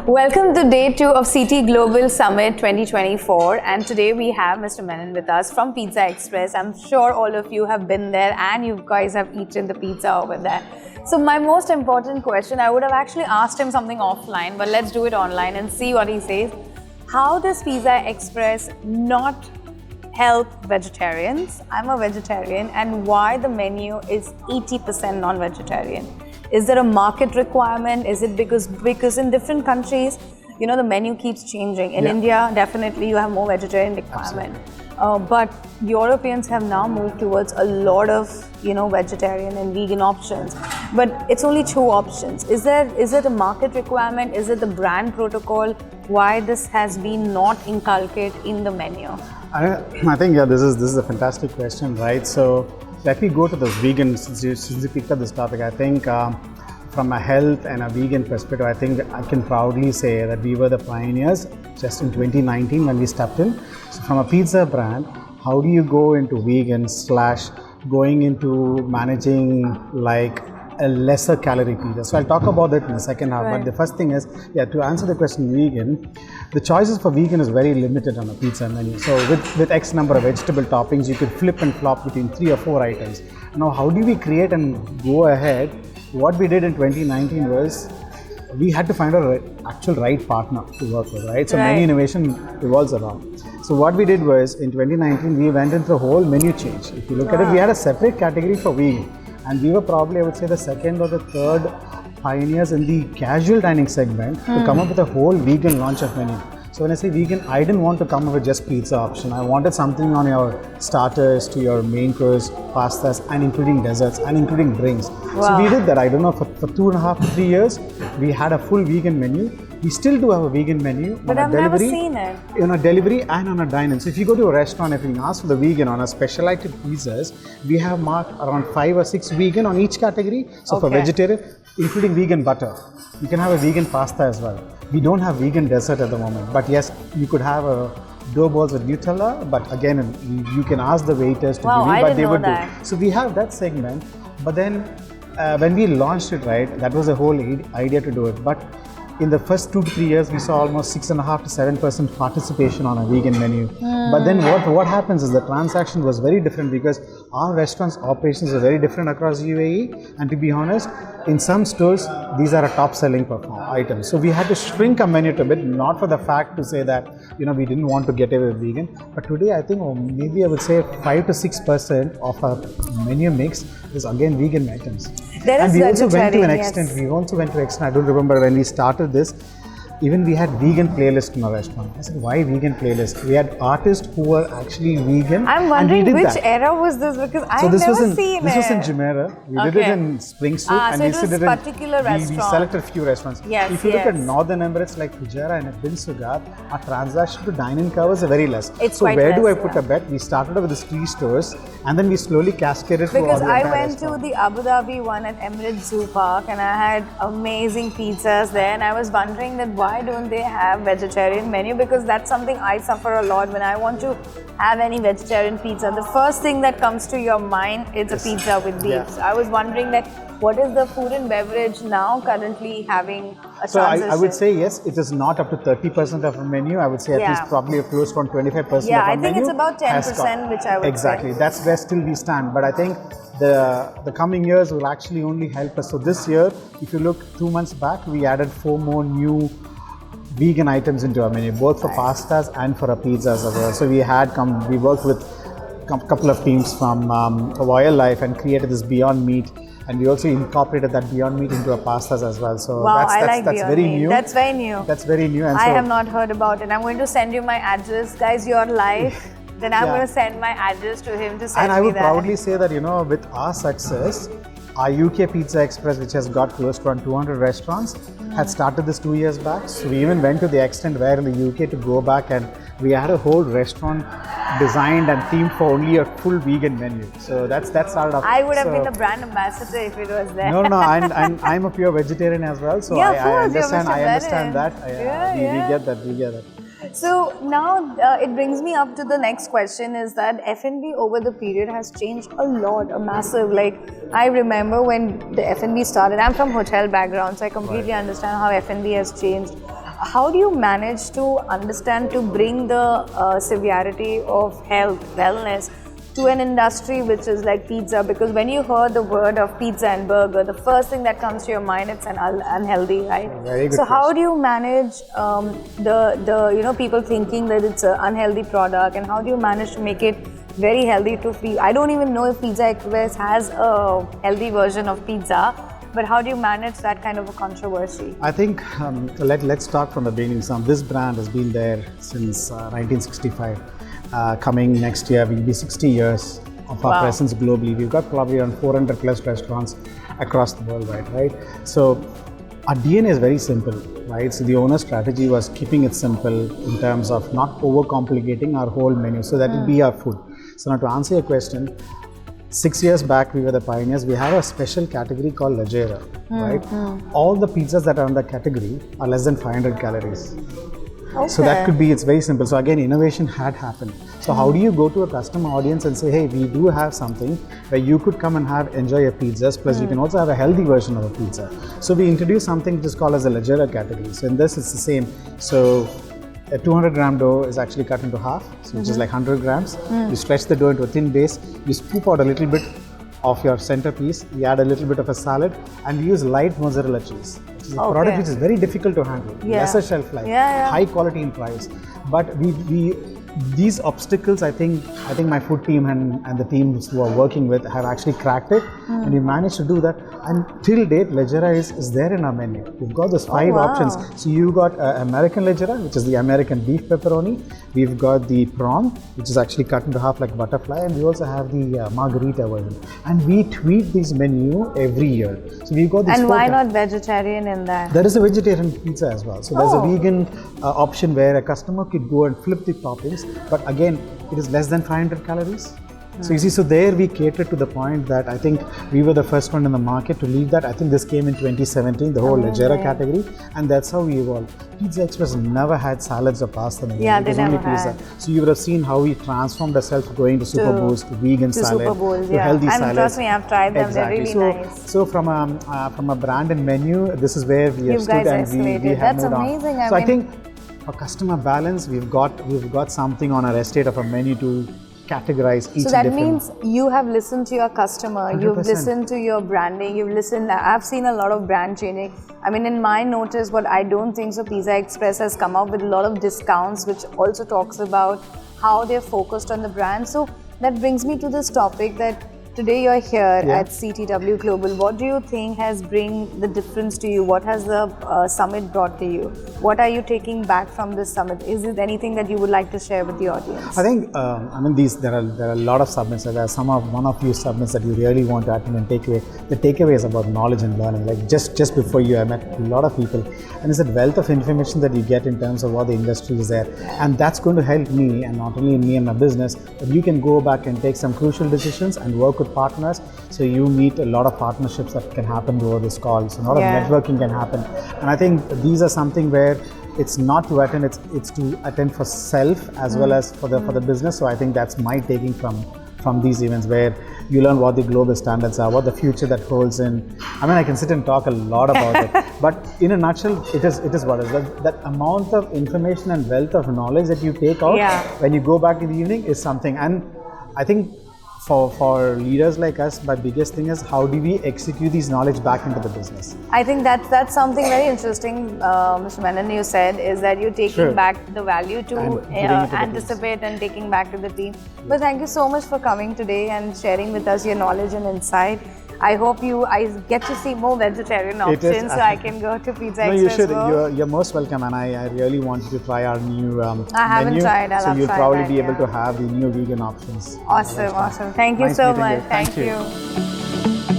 Welcome to day 2 of CT Global Summit 2024, and today we have Mr. Menon with us from Pizza Express. I'm sure all of you have been there and you guys have eaten the pizza over there. So my most important question, I would have actually asked him something offline, but let's do it online and see what he says. How does Pizza Express not help vegetarians? I'm a vegetarian, and why the menu is 80% non-vegetarian? Is there a market requirement? Is it because in different countries, the menu keeps changing. In India, definitely you have more vegetarian requirement. But Europeans have now moved towards a lot of, vegetarian and vegan options. But it's only 2 options. Is it a market requirement? Is it the brand protocol? Why this has been not inculcated in the menu? I think this is a fantastic question, right? So let me go to the vegan, since you picked up this topic. I think from a health and a vegan perspective, I think I can proudly say that we were the pioneers just in 2019 when we stepped in. So from a pizza brand, how do you go into vegan / going into managing like a lesser calorie pizza? So I'll talk about that in the second half. Right. But the first thing is, to answer the question, vegan, the choices for vegan is very limited on a pizza menu. So with X number of vegetable toppings, you could flip and flop between 3 or 4 items. Now, how do we create and go ahead? What we did in 2019 was we had to find an actual right partner to work with, right? So menu innovation revolves around. So what we did was in 2019, we went into a whole menu change. If you look at it, we had a separate category for vegan. And we were probably, I would say, the second or the third pioneers in the casual dining segment to come up with a whole vegan launch of menu. So when I say vegan, I didn't want to come up with just pizza option. I wanted something on your starters to your main course, pastas, and including desserts and including drinks. Wow. So we did that. I don't know, for 2.5 to 3 years, we had a full vegan menu. We still do have a vegan menu. But I've never seen it. On a delivery and on a dine-in. So if you go to a restaurant, if you ask for the vegan on a specialized pizzas, we have marked around 5 or 6 vegan on each category. So for vegetarian, including vegan butter. You can have a vegan pasta as well. We don't have vegan dessert at the moment, but yes, you could have a dough balls with Nutella, but again, you can ask the waiters to give you, but they would do. So we have that segment, but then when we launched it, right, that was the whole idea to do it. But in the first 2 to 3 years, we saw almost 6.5 to 7% participation on a vegan menu. But then what happens is the transaction was very different because our restaurants' operations are very different across UAE. And to be honest, in some stores, these are a top-selling items. So we had to shrink our menu a bit, not for the fact to say that we didn't want to get away with vegan. But today, I think maybe I would say 5 to 6% of our menu mix is again vegan items. And we also went to an extent. We also went to an extent. I don't remember when we started this. Even we had vegan playlist in our restaurant. I said, why vegan playlist? We had artists who were actually vegan. I'm wondering which era was this, because I've never seen it. This was in Jumeirah. We did it in Spring Street. And so it was a particular restaurant. We selected a few restaurants. If you look at Northern Emirates like Fujairah and Bin Sugat, our transaction to dine-in covers are very less. So where do I put a bet? We started with the 3 stores and then we slowly cascaded through all the Because I went to the Abu Dhabi one at Emirates Zoo Park and I had amazing pizzas there, and I was wondering that why don't they have vegetarian menu, because that's something I suffer a lot when I want to have any vegetarian pizza. The first thing that comes to your mind is a pizza with beef. So I was wondering that what is the food and beverage now currently having a transition? I would say yes, it is not up to 30% of our menu. I would say at least probably close to 25% of our menu. I think it's about 10%, which I would say. Exactly, that's where still we stand. But I think the coming years will actually only help us. So this year, if you look 2 months back, we added 4 more new vegan items into our menu, both for pastas and for our pizzas as well. So we worked with a couple of teams from Wildlife and created this Beyond Meat, and we also incorporated that Beyond Meat into our pastas as well. So that's very new. That's very new. That's very new. And I have not heard about it. I'm going to send you my address, guys. You're live. Then I'm going to send my address to him to send me that. And I would proudly say that with our success, our UK Pizza Express, which has got close to around 200 restaurants, had started this 2 years back. So we even went to the extent where in the UK to go back and we had a whole restaurant designed and themed for only a full vegan menu. So that started off. I would have been the brand ambassador if it was there. No, and I'm a pure vegetarian as well. So I understand that. We get that. So now it brings me up to the next question, is that F&B over the period has changed a lot, a massive. Like, I remember when the F&B started, I'm from hotel background, so I completely understand how F&B has changed. how do you manage to understand, to bring the severity of health, wellness to an industry which is like pizza? Because when you hear the word of pizza and burger, the first thing that comes to your mind, it's unhealthy, right? Very good so how question. do you manage the people thinking that it's an unhealthy product, and how do you manage to make it very healthy to feel? I don't even know if Pizza Express has a healthy version of pizza, but how do you manage that kind of a controversy? I think let's start from the beginning. This brand has been there since 1965. Coming next year will be 60 years of our presence globally. We've got probably around 400 plus restaurants across the world, right? So our DNA is very simple, right? So the owner's strategy was keeping it simple in terms of not overcomplicating our whole menu. So that will be our food. So now to answer your question, 6 years back we were the pioneers. We have a special category called Leggera, right? All the pizzas that are in that category are less than 500 calories. Okay. So that could be, it's very simple. So again, innovation had happened. So how do you go to a customer audience and say, hey, we do have something where you could come and enjoy your pizzas, plus you can also have a healthy version of a pizza. So we introduced something which is called as a Leggera category. So in this, it's the same. So a 200 gram dough is actually cut into half, so which is like 100 grams. You stretch the dough into a thin base, you scoop out a little bit of your centerpiece, you add a little bit of a salad, and we use light mozzarella cheese, which is a product which is very difficult to handle, lesser shelf life, high quality in price. But these obstacles, I think my food team and the teams who are working with have actually cracked it, and we managed to do that. And till date, Leggera is there in our menu. We've got those 5 options. So you got American Leggera, which is the American beef pepperoni. We've got the prawn, which is actually cut into half like butterfly, and we also have the margarita version. And we tweak this menu every year. So we've got this. And why not vegetarian in that? There is a vegetarian pizza as well. So there's a vegan option where a customer could go and flip the toppings. But again, it is less than 500 calories. So you see, so there we catered to the point that I think we were the first one in the market to lead that. I think this came in 2017, the whole Leggera category, and that's how we evolved. Pizza Express never had salads or pasta. Yeah, they never had. So you would have seen how we transformed ourselves going to Super Bowls, to vegan salad, Super Bowls, to healthy salads. And trust me, I've tried them. Exactly. They're really nice. So from a brand and menu, this is where we have stood and we have That's moved amazing. on. So I think for customer balance, we've got something on our estate of a menu to categorize each. So that means you have listened to your customer, 100%. You've listened to your branding, you've listened. I've seen a lot of brand changing. I mean, in my notice, what I don't think so, Pizza Express has come up with a lot of discounts, which also talks about how they're focused on the brand. So that brings me to this topic that today you're here at CTW Global. What do you think has bring the difference to you? What has the summit brought to you? What are you taking back from this summit? Is it anything that you would like to share with the audience? I think there are a lot of summits. There are one of few summits that you really want to attend and take away. The takeaway is about knowledge and learning. Like just before you, I met a lot of people, and it's a wealth of information that you get in terms of what the industry is there, and that's going to help me, and not only me and my business, but you can go back and take some crucial decisions and work with partners. So you meet a lot of partnerships that can happen over this call. So a lot of networking can happen, and I think these are something where it's not to attend, it's to attend for self as well as for the business. So I think that's my taking from these events, where you learn what the global standards are, what the future that holds in. I mean, I can sit and talk a lot about it, but in a nutshell, it is what it is. That amount of information and wealth of knowledge that you take out when you go back in the evening is something. And I think for leaders like us, my biggest thing is how do we execute these knowledge back into the business? I think that's something very interesting, Mr. Menon, you said, is that you're taking back the value to anticipate and taking back to the team. But thank you so much for coming today and sharing with us your knowledge and insight. I hope I get to see more vegetarian options so I can go to Pizza Express. No, you should. You're most welcome, and I really want you to try our new I haven't menu. tried. So you'll probably be able to have the new vegan options. Awesome. Thank you so much. Thank you.